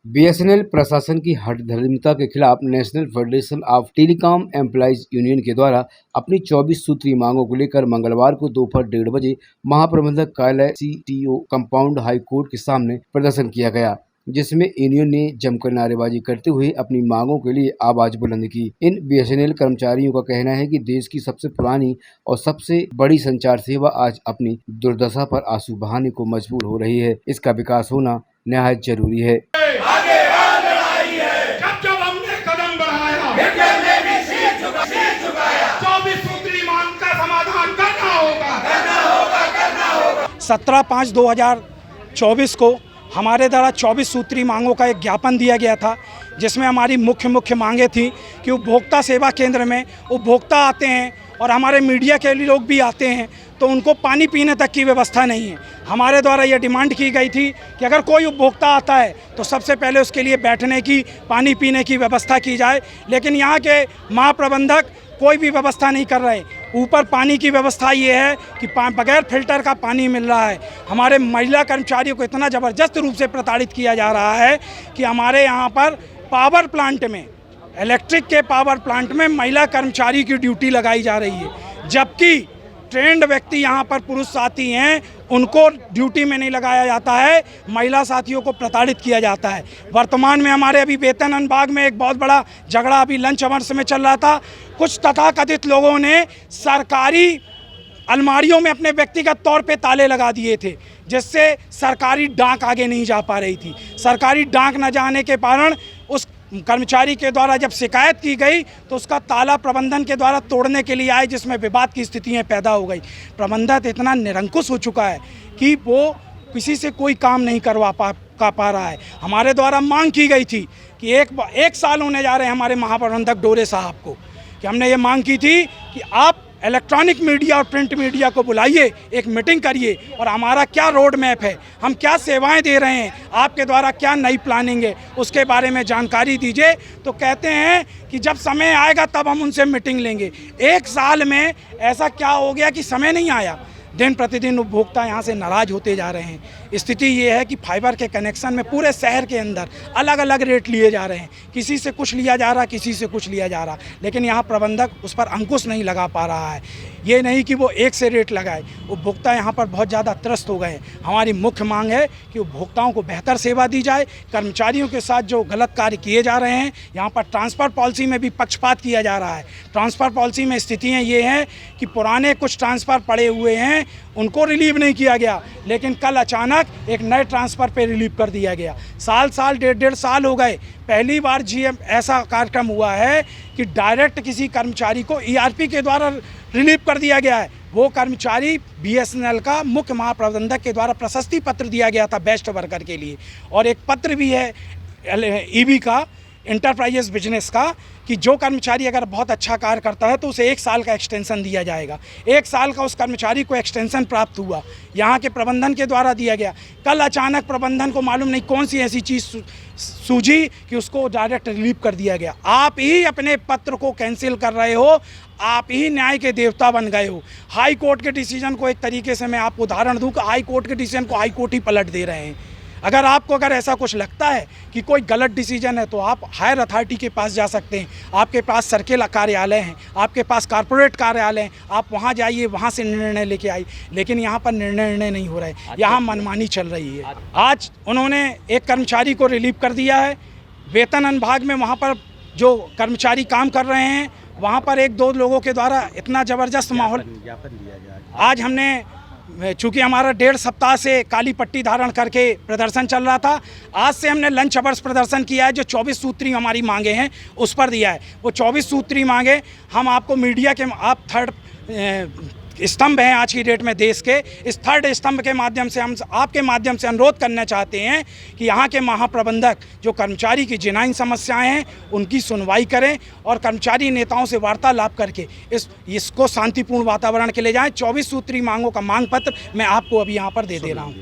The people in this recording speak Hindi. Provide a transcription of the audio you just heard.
बीएसएनएल प्रशासन की हठधर्मिता के खिलाफ national federation of telecom employees union के द्वारा अपनी 24 सूत्री मांगों को लेकर मंगलवार को दोपहर 1:30 बजे महाप्रबंधक कार्यालय सीटीओ कंपाउंड हाई कोर्ट के सामने प्रदर्शन किया गया, जिसमें यूनियन ने जमकर नारेबाजी करते हुए अपनी मांगों के लिए आवाज बुलंद की। इन बीएसएनएल कर्मचारियों का कहना है कि देश की सबसे पुरानी और सबसे बड़ी संचार सेवा आज अपनी दुर्दशा पर आंसू बहाने को मजबूर हो रही है। इसका विकास होना निहायत जरूरी है। आगे आ लड़ाई है। जब हमने कदम बढ़ाया, हिटलर ने भी शीश झुकाया। 24 सूत्री मांग का समाधान करना होगा। 17/5/2024 को हमारे द्वारा 24 सूत्री मांगों का एक ज्ञापन दिया गया था, जिसमें हमारी मुख्य मांगें थी कि उपभोक्ता सेवा केंद्र में उपभोक्ता आते हैं और हमारे मीडिया के लोग भी आते हैं, तो उनको पानी पीने तक की व्यवस्था नहीं है। हमारे द्वारा ये डिमांड की गई थी कि अगर कोई उपभोक्ता आता है तो सबसे पहले उसके लिए बैठने की, पानी पीने की व्यवस्था की जाए, लेकिन यहाँ के महाप्रबंधक कोई भी व्यवस्था नहीं कर रहे। ऊपर पानी की व्यवस्था ये है कि बगैर फिल्टर का पानी मिल रहा है। हमारे महिला कर्मचारियों को इतना ज़बरदस्त रूप से प्रताड़ित किया जा रहा है कि हमारे यहाँ पर पावर प्लांट में, इलेक्ट्रिक के पावर प्लांट में महिला कर्मचारी की ड्यूटी लगाई जा रही है, जबकि ट्रेंड व्यक्ति यहाँ पर पुरुष साथी हैं, उनको ड्यूटी में नहीं लगाया जाता है, महिला साथियों को प्रताड़ित किया जाता है। वर्तमान में हमारे अभी वेतन अनुभाग में एक बहुत बड़ा झगड़ा अभी लंच अवर्स में चल रहा था। कुछ तथाकथित लोगों ने सरकारी अलमारियों में अपने व्यक्तिगत तौर पे ताले लगा दिए थे, जिससे सरकारी डाक आगे नहीं जा पा रही थी। सरकारी डाक न जाने के कारण उस कर्मचारी के द्वारा जब शिकायत की गई तो उसका ताला प्रबंधन के द्वारा तोड़ने के लिए आए, जिसमें विवाद की स्थितियां पैदा हो गई। प्रबंधक इतना निरंकुश हो चुका है कि वो किसी से कोई काम नहीं करवा पा रहा है। हमारे द्वारा मांग की गई थी कि एक साल होने जा रहे हैं हमारे महाप्रबंधक डोरे साहब को, कि हमने ये मांग की थी कि आप इलेक्ट्रॉनिक मीडिया और प्रिंट मीडिया को बुलाइए, एक मीटिंग करिए और हमारा क्या रोड मैप है, हम क्या सेवाएं दे रहे हैं, आपके द्वारा क्या नई प्लानिंग है, उसके बारे में जानकारी दीजिए। तो कहते हैं कि जब समय आएगा तब हम उनसे मीटिंग लेंगे। एक साल में ऐसा क्या हो गया कि समय नहीं आया। दिन प्रतिदिन उपभोक्ता यहाँ से नाराज़ होते जा रहे हैं। स्थिति ये है कि फाइबर के कनेक्शन में पूरे शहर के अंदर अलग अलग रेट लिए जा रहे हैं, किसी से कुछ लिया जा रहा, किसी से कुछ लिया जा रहा, लेकिन यहाँ प्रबंधक उस पर अंकुश नहीं लगा पा रहा है। ये नहीं कि वो एक से रेट लगाए। उपभोक्ता यहाँ पर बहुत ज़्यादा त्रस्त हो गए। हमारी मुख्य मांग है कि उपभोक्ताओं को बेहतर सेवा दी जाए। कर्मचारियों के साथ जो गलत कार्य किए जा रहे हैं, यहाँ पर ट्रांसफ़र पॉलिसी में भी पक्षपात किया जा रहा है। ट्रांसफ़र पॉलिसी में स्थितियाँ ये हैं कि पुराने कुछ ट्रांसफ़र पड़े हुए हैं, उनको रिलीव नहीं किया गया, लेकिन कल अचानक एक नए ट्रांसफ़र पे रिलीव कर दिया गया। साल डेढ़ साल हो गए, पहली बार जीएम ऐसा कार्यक्रम हुआ है कि डायरेक्ट किसी कर्मचारी को ईआरपी के द्वारा रिलीव कर दिया गया है। वो कर्मचारी बीएसएनएल का मुख्य महाप्रबंधक के द्वारा प्रशस्ति पत्र दिया गया था बेस्ट वर्कर के लिए, और एक पत्र भी है ईबी का, इंटरप्राइजेस बिजनेस का, कि जो कर्मचारी अगर बहुत अच्छा कार्य करता है तो उसे 1 साल का एक्सटेंशन दिया जाएगा। 1 साल का उस कर्मचारी को एक्सटेंशन प्राप्त हुआ, यहाँ के प्रबंधन के द्वारा दिया गया। कल अचानक प्रबंधन को मालूम नहीं कौन सी ऐसी चीज़ सूझी कि उसको डायरेक्ट रिलीव कर दिया गया। आप ही अपने पत्र को कैंसिल कर रहे हो, आप ही न्याय के देवता बन गए हो। हाई कोर्ट के डिसीजन को, एक तरीके से मैं आपको उदाहरण दूँ कि हाई कोर्ट के डिसीजन को हाई कोर्ट ही पलट दे रहे हैं। अगर ऐसा कुछ लगता है कि कोई गलत डिसीजन है तो आप हायर अथॉरिटी के पास जा सकते हैं। आपके पास सर्किल कार्यालय हैं, आपके पास कॉर्पोरेट कार्यालय हैं, आप वहां जाइए, वहां से निर्णय लेके आइए। लेकिन यहां पर निर्णय नहीं हो रहा है, यहां मनमानी चल रही है। आज उन्होंने एक कर्मचारी को रिलीव कर दिया है। वेतन अनुभाग में वहाँ पर जो कर्मचारी काम कर रहे हैं, वहाँ पर 1-2 लोगों के द्वारा इतना ज़बरदस्त माहौल। आज हमने, चूँकि हमारा 1.5 सप्ताह से काली पट्टी धारण करके प्रदर्शन चल रहा था, आज से हमने लंच अवर्स प्रदर्शन किया है। जो 24 सूत्री हमारी मांगे हैं उस पर दिया है। वो 24 सूत्री मांगे हम आपको मीडिया के, आप थर्ड स्तंभ हैं आज की डेट में देश के, इस थर्ड स्तंभ के माध्यम से हम आपके माध्यम से अनुरोध करना चाहते हैं कि यहाँ के महाप्रबंधक जो कर्मचारी की जिनाइन समस्याएं हैं उनकी सुनवाई करें और कर्मचारी नेताओं से वार्तालाप करके इसको शांतिपूर्ण वातावरण के ले जाएं। 24 सूत्री मांगों का मांग पत्र मैं आपको अभी यहाँ पर दे रहा हूँ।